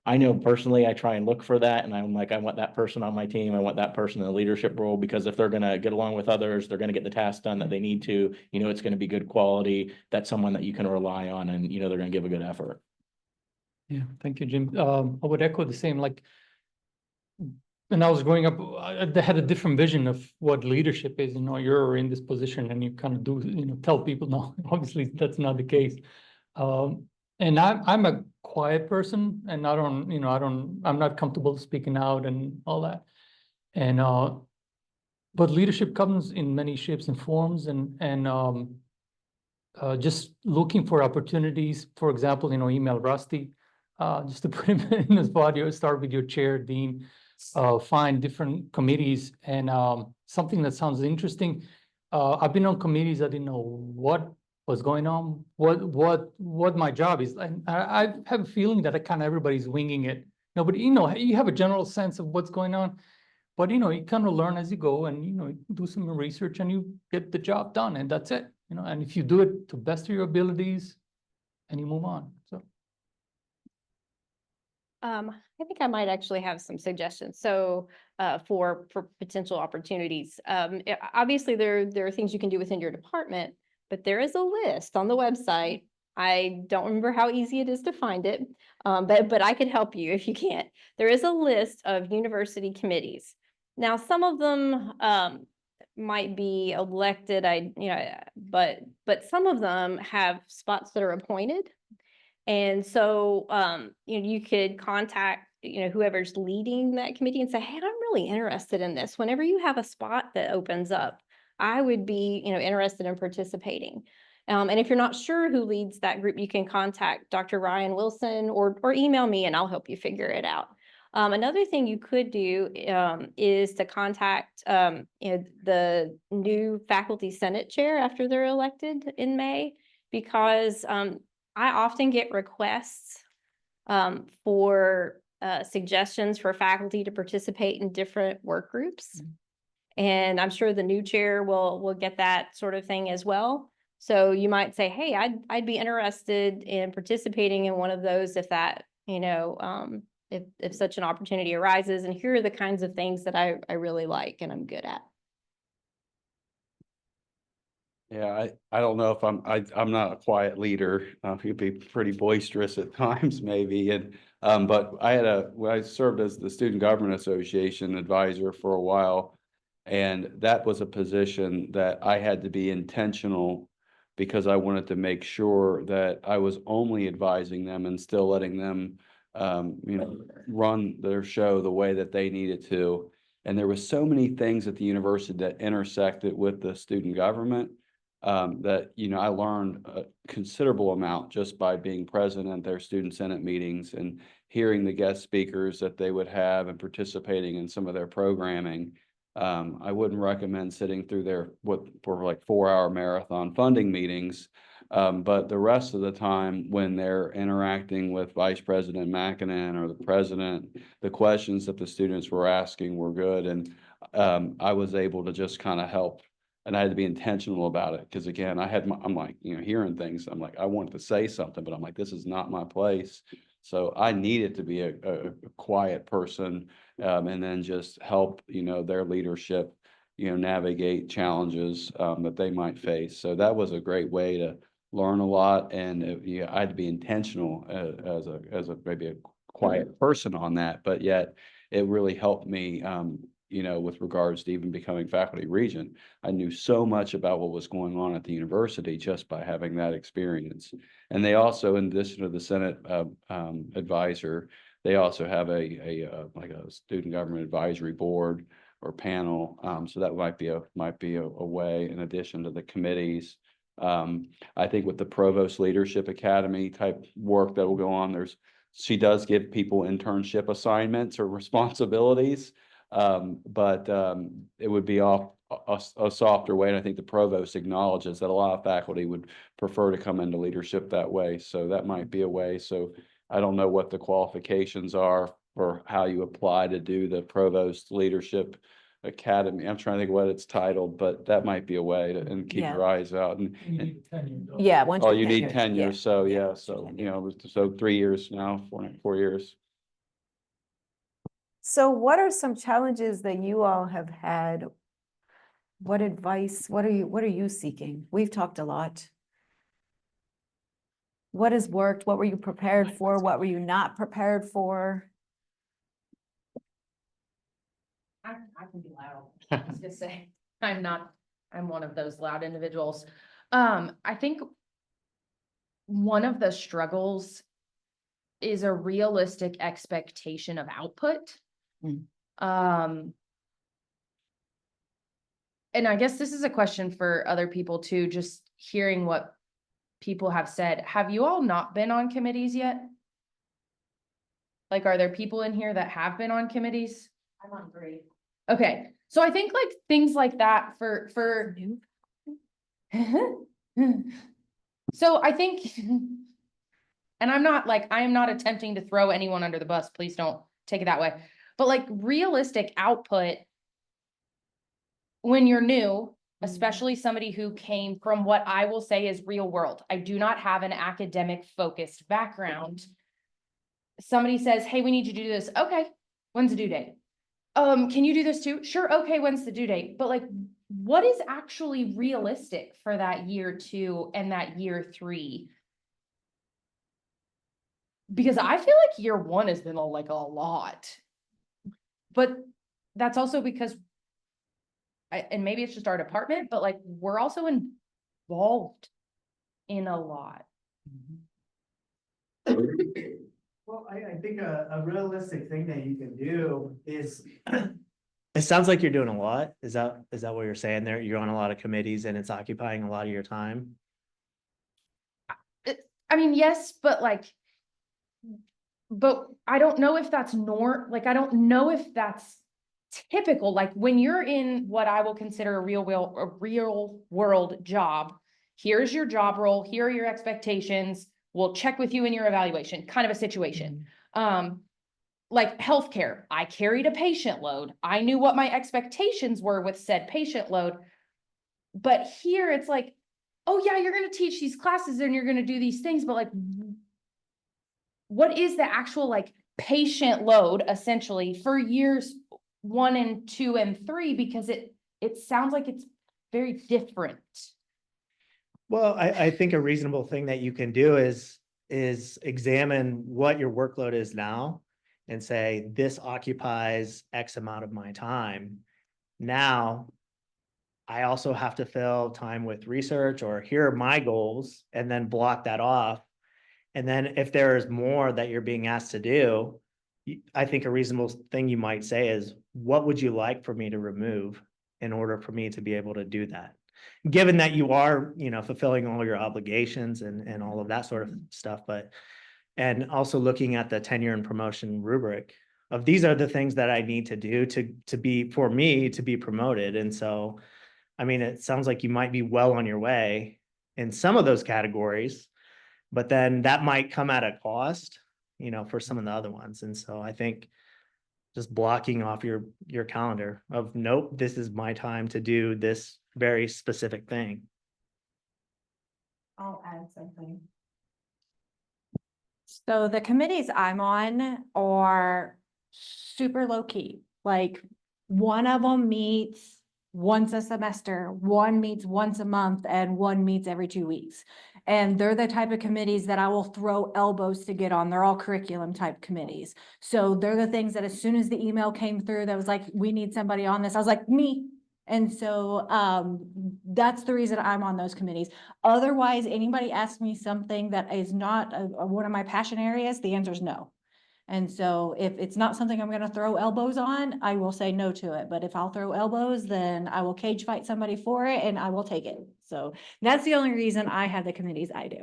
I know personally, I try and look for that, and I'm like, I want that person on my team. I want that person in a leadership role, because if they're going to get along with others, they're going to get the tasks done that they need to, it's going to be good quality. That's someone that you can rely on, and, they're going to give a good effort. Yeah, thank you, Jim. I would echo the same, like, when I was growing up, I had a different vision of what leadership is. You're in this position and you kind of do, tell people, no, obviously that's not the case. And I'm a quiet person, and I'm not comfortable speaking out and all that. And but leadership comes in many shapes and forms, and just looking for opportunities. For example, email Rusty, just to put him in his body, start with your chair, dean, find different committees and something that sounds interesting. I've been on committees, I didn't know what was going on, what my job is. And I have a feeling that kind of everybody's winging it. Nobody, you have a general sense of what's going on, but you kind of learn as you go and do some research and you get the job done and that's it. And if you do it to best of your abilities and you move on, so. I think I might actually have some suggestions. So, for potential opportunities, obviously there are things you can do within your department, but there is a list on the website. I don't remember how easy it is to find it, but I could help you if you can't. There is a list of university committees. Now, some of them, might be elected, but some of them have spots that are appointed. And so, you could contact, whoever's leading that committee and say, hey, I'm really interested in this. Whenever you have a spot that opens up, I would be, interested in participating. And if you're not sure who leads that group, you can contact Dr. Ryan Wilson or email me and I'll help you figure it out. Another thing you could do is to contact the new faculty senate chair after they're elected in May, because I often get requests for suggestions for faculty to participate in different work groups. And I'm sure the new chair will get that sort of thing as well. So you might say, hey, I'd be interested in participating in one of those if that, if such an opportunity arises, and here are the kinds of things that I really like and I'm good at. Yeah, I don't know if I'm not a quiet leader. He'd be pretty boisterous at times maybe. And, but when I served as the Student Government Association advisor for a while, and that was a position that I had to be intentional because I wanted to make sure that I was only advising them and still letting them, run their show the way that they needed to. And there was so many things at the university that intersected with the student government that, I learned a considerable amount just by being present at their student senate meetings and hearing the guest speakers that they would have and participating in some of their programming. I wouldn't recommend sitting through for like 4-hour marathon funding meetings. But the rest of the time when they're interacting with Vice President Mackinnon or the president, the questions that the students were asking were good. And I was able to just kind of help. And I had to be intentional about it because again, I'm like, hearing things. I'm like, I wanted to say something, but I'm like, this is not my place. So I needed to be a quiet person and then just help, their leadership, navigate challenges that they might face. So that was a great way to learn a lot. And I had to be intentional as a maybe a quiet person on that, but yet it really helped me with regards to even becoming faculty regent. I knew so much about what was going on at the university just by having that experience. And they also, in addition to the Senate advisor, they also have like a student government advisory board or panel. So that might be a way in addition to the committees. I think with the Provost Leadership Academy type work that will go on, she does give people internship assignments or responsibilities. But it would be off a softer way. And I think the provost acknowledges that a lot of faculty would prefer to come into leadership that way. So that might be a way. So I don't know what the qualifications are or how you apply to do the Provost Leadership Academy. I'm trying to think what it's titled, but that might be a way to and keep your eyes out. And Yeah. Once oh, you're you need tenured, tenure. yeah. So Yeah, yeah. once you're So, tenured. so 3 years now, 4 years. So what are some challenges that you all have had? What advice, what are you seeking? We've talked a lot. What has worked? What were you prepared for? What were you not prepared for? I can be loud. I was gonna say, I'm one of those loud individuals. I think one of the struggles is a realistic expectation of output. And I guess this is a question for other people too, just hearing what people have said, have you all not been on committees yet? Like, are there people in here that have been on committees? I'm on 3. Okay, so I think like things like that for so I think, and I'm not like, I am not attempting to throw anyone under the bus, please don't take it that way. But like realistic output when you're new, especially somebody who came from what I will say is real world. I do not have an academic focused background. Somebody says, hey, we need you to do this. Okay, when's the due date? Can you do this too? Sure. Okay, when's the due date? But like, what is actually realistic for that year 2 and that year 3? Because I feel like year 1 has been like a lot. But that's also because, and maybe it's just our department, but like, we're also involved in a lot. Well, I think a realistic thing that you can do is, it sounds like you're doing a lot. Is that what you're saying there? You're on a lot of committees and it's occupying a lot of your time? I mean, yes, but I don't know if that's I don't know if that's typical. Like when you're in what I will consider a real world job, here's your job role, here are your expectations, we'll check with you in your evaluation, kind of a situation. Like healthcare, I carried a patient load. I knew what my expectations were with said patient load. But here it's like, oh yeah, you're going to teach these classes and you're going to do these things, but like, what is the actual like patient load essentially for years 1 and 2 and 3? Because it sounds like it's very different. Well, I think a reasonable thing that you can do is examine what your workload is now and say, this occupies X amount of my time. Now, I also have to fill time with research, or here are my goals, and then block that off. And then if there is more that you're being asked to do, I think a reasonable thing you might say is, what would you like for me to remove in order for me to be able to do that? Given that you are, fulfilling all your obligations and all of that sort of stuff, and also looking at the tenure and promotion rubric of these are the things that I need to do to be promoted. And so, I mean, it sounds like you might be well on your way in some of those categories, but then that might come at a cost, for some of the other ones. And so I think just blocking off your calendar of, nope, this is my time to do this very specific thing. I'll add something. So the committees I'm on are super low key. Like one of them meets once a semester, one meets once a month, and one meets every 2 weeks. And they're the type of committees that I will throw elbows to get on. They're all curriculum type committees. So they're the things that as soon as the email came through that was like, we need somebody on this, I was like, me. And so that's the reason I'm on those committees. Otherwise, anybody asks me something that is not one of my passion areas, the answer is no. And so if it's not something I'm going to throw elbows on, I will say no to it. But if I'll throw elbows, then I will cage fight somebody for it and I will take it. So that's the only reason I have the committees I do.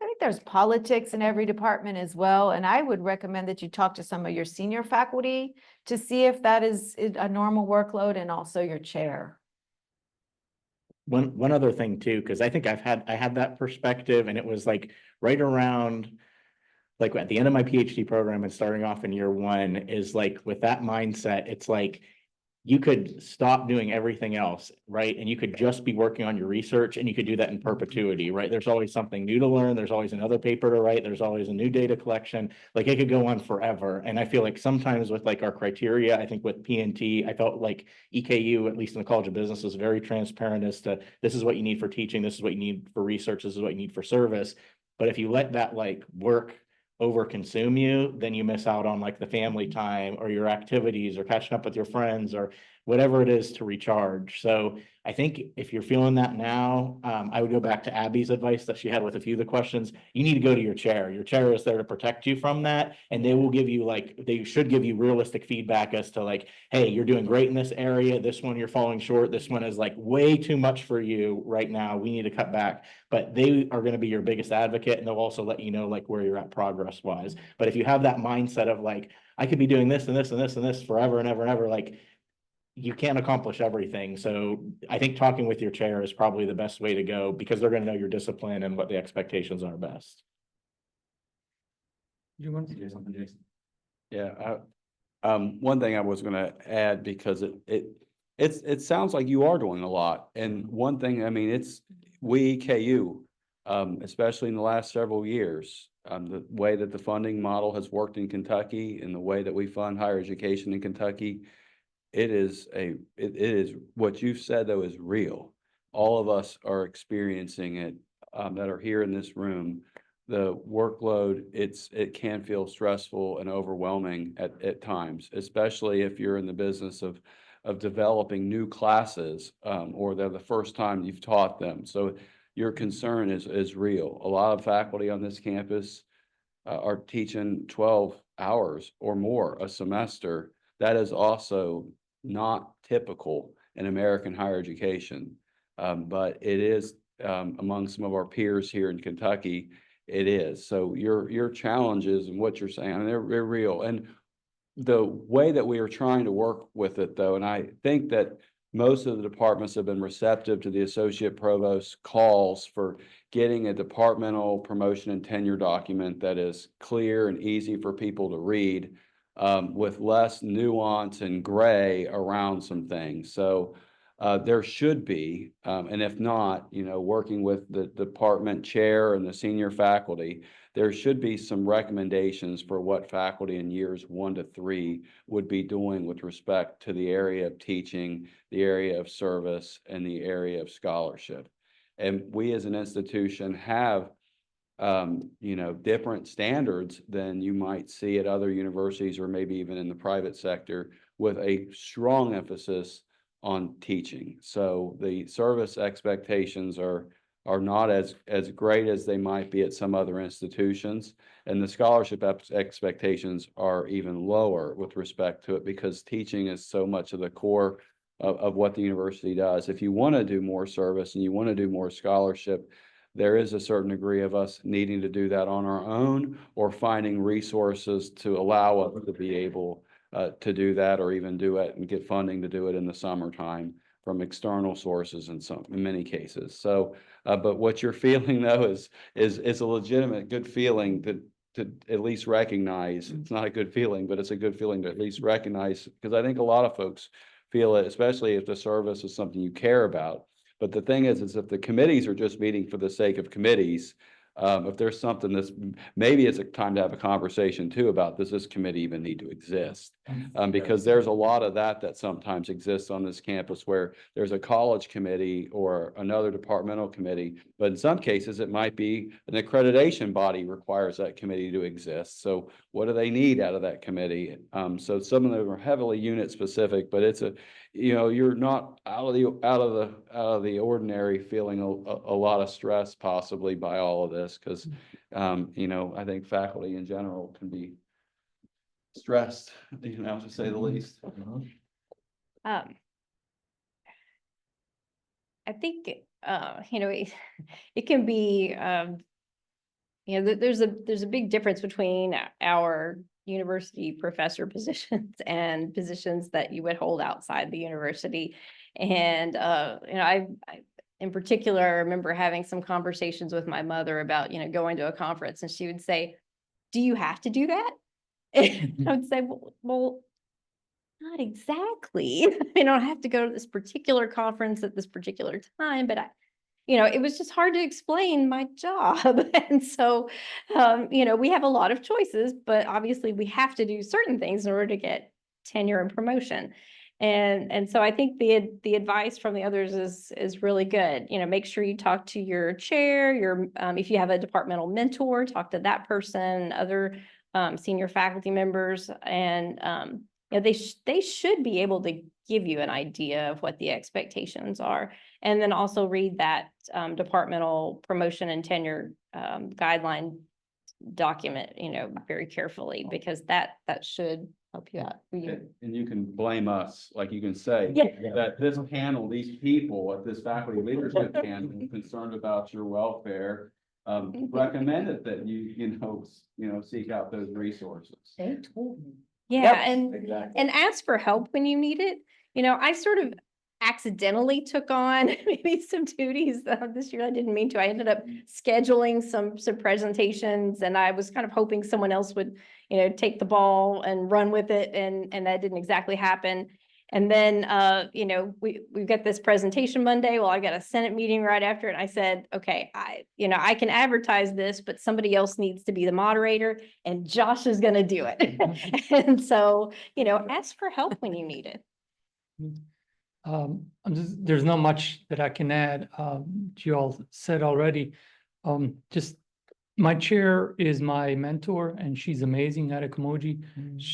I think there's politics in every department as well. And I would recommend that you talk to some of your senior faculty to see if that is a normal workload, and also your chair. One other thing too, because I think I had that perspective, and it was like right around, like at the end of my PhD program and starting off in year 1, is like with that mindset, it's like you could stop doing everything else, right? And you could just be working on your research, and you could do that in perpetuity, right? There's always something new to learn. There's always another paper to write. There's always a new data collection. Like it could go on forever. And I feel like sometimes with like our criteria, I think with P&T, I felt like EKU, at least in the College of Business, is very transparent as to this is what you need for teaching. This is what you need for research. This is what you need for service. But if you let that like work over consume you, then you miss out on like the family time or your activities or catching up with your friends or whatever it is to recharge. So I think if you're feeling that now, I would go back to Abby's advice that she had with a few of the questions. You need to go to your chair. Your chair is there to protect you from that. And they will give you they should give you realistic feedback as to like, hey, you're doing great in this area. This one you're falling short. This one is like way too much for you right now. We need to cut back. But they are going to be your biggest advocate, and they'll also let you know like where you're at progress wise. But if you have that mindset of like, I could be doing this and this and this and this forever and ever and ever, like, you can't accomplish everything. So I think talking with your chair is probably the best way to go, because they're going to know your discipline and what the expectations are best. You want to say something, Jason? Yeah, one thing I was gonna add, because it sounds like you are doing a lot. And one thing, I mean, we KU, especially in the last several years, the way that the funding model has worked in Kentucky and the way that we fund higher education in Kentucky, it is what you've said though is real. All of us are experiencing it, that are here in this room. The workload, it can feel stressful and overwhelming at times, especially if you're in the business of developing new classes, or they're the first time you've taught them. So your concern is real. A lot of faculty on this campus are teaching 12 hours or more a semester. That is also not typical in American higher education, but it is among some of our peers here in Kentucky. It is. So your challenges and what you're saying, they're real. And the way that we are trying to work with it, though, and I think that most of the departments have been receptive to the associate provost's calls for getting a departmental promotion and tenure document that is clear and easy for people to read, with less nuance and gray around some things. So there should be, and if not, working with the department chair and the senior faculty, there should be some recommendations for what faculty in years 1 to 3 would be doing with respect to the area of teaching, the area of service, and the area of scholarship. And we as an institution have different standards than you might see at other universities or maybe even in the private sector, with a strong emphasis on teaching. So the service expectations are not as great as they might be at some other institutions, and the scholarship expectations are even lower with respect to it, because teaching is so much of the core of what the university does. If you want to do more service and you want to do more scholarship, there is a certain degree of us needing to do that on our own, or finding resources to allow us to be able to do that, or even do it and get funding to do it in the summertime from external sources in many cases. So, but what you're feeling though is a legitimate good feeling to at least recognize. It's not a good feeling, but it's a good feeling to at least recognize, because I think a lot of folks feel it, especially if the service is something you care about. But the thing is if the committees are just meeting for the sake of committees, if there's something that's, maybe it's a time to have a conversation too about, does this committee even need to exist? Because there's a lot of that sometimes exists on this campus, where there's a college committee or another departmental committee, but in some cases it might be an accreditation body requires that committee to exist. So what do they need out of that committee? So some of them are heavily unit specific, but it's you're not out of the ordinary, feeling a lot of stress possibly by all of this, because I think faculty in general can be stressed, to say the least. I think, it can be, there's a big difference between our university professor positions and positions that you would hold outside the university. And, I in particular, I remember having some conversations with my mother about, going to a conference, and she would say, do you have to do that? And I would say, well, not exactly. I don't have to go to this particular conference at this particular time, but it was just hard to explain my job. And so, we have a lot of choices, but obviously we have to do certain things in order to get tenure and promotion. And so I think the advice from the others is really good. Make sure you talk to your chair, if you have a departmental mentor, talk to that person, other senior faculty members, and you know, they should be able to give you an idea of what the expectations are. And then also read that departmental promotion and tenure guideline document, you know, very carefully, because that should help you out. And you can blame us, like you can say Yeah. that this panel, these people at this faculty leadership panel concerned about your welfare, recommended that you seek out those resources. They told me. Yeah, and Exactly. and ask for help when you need it. You know, I sort of accidentally took on maybe some duties this year. I didn't mean to. I ended up scheduling some presentations, and I was kind of hoping someone else would, you know, take the ball and run with it, and that didn't exactly happen. And then, you know, we've got this presentation Monday. Well, I got a Senate meeting right after, and I said, okay, I can advertise this, but somebody else needs to be the moderator, and Josh is going to do it. And so, you know, ask for help when you need it. There's not much that I can add. You all said already. Just my chair is my mentor, and she's amazing at Ekomoji.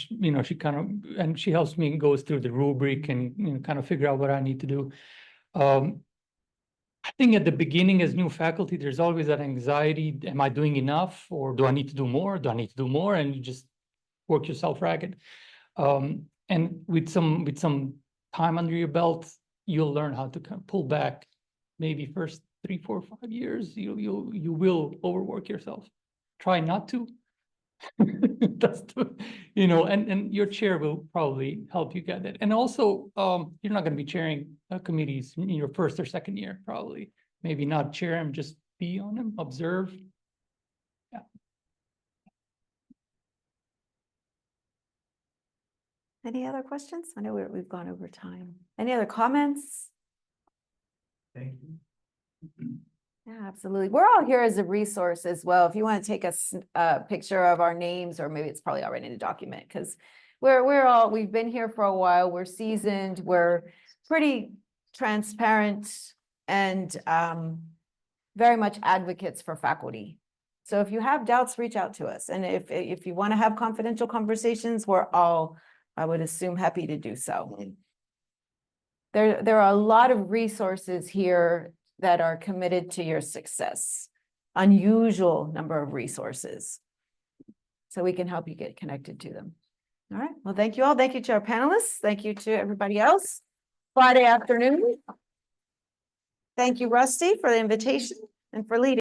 You know, she kind of, and she helps me, goes through the rubric and, you know, kind of figure out what I need to do. I think at the beginning as new faculty, there's always that anxiety. Am I doing enough, or do I need to do more? Do I need to do more? And you just work yourself ragged. And with some time under your belt, you'll learn how to kind of pull back. Maybe first 3, 4, 5 years, you will overwork yourself. Try not to. You know, and your chair will probably help you get it. And also, you're not going to be chairing committees in your first or second year, probably. Maybe not chair them, just be on them, observe. Yeah. Any other questions? I know we've gone over time. Any other comments? Thank you. Yeah, absolutely. We're all here as a resource as well. If you want to take a picture of our names, or maybe it's probably already in a document, because we've been here for a while. We're seasoned. We're pretty transparent and very much advocates for faculty. So if you have doubts, reach out to us. And if you want to have confidential conversations, we're all, I would assume, happy to do so. There are a lot of resources here that are committed to your success. Unusual number of resources. So we can help you get connected to them. All right. Well, thank you all. Thank you to our panelists. Thank you to everybody else. Friday afternoon. Thank you, Rusty, for the invitation and for leading.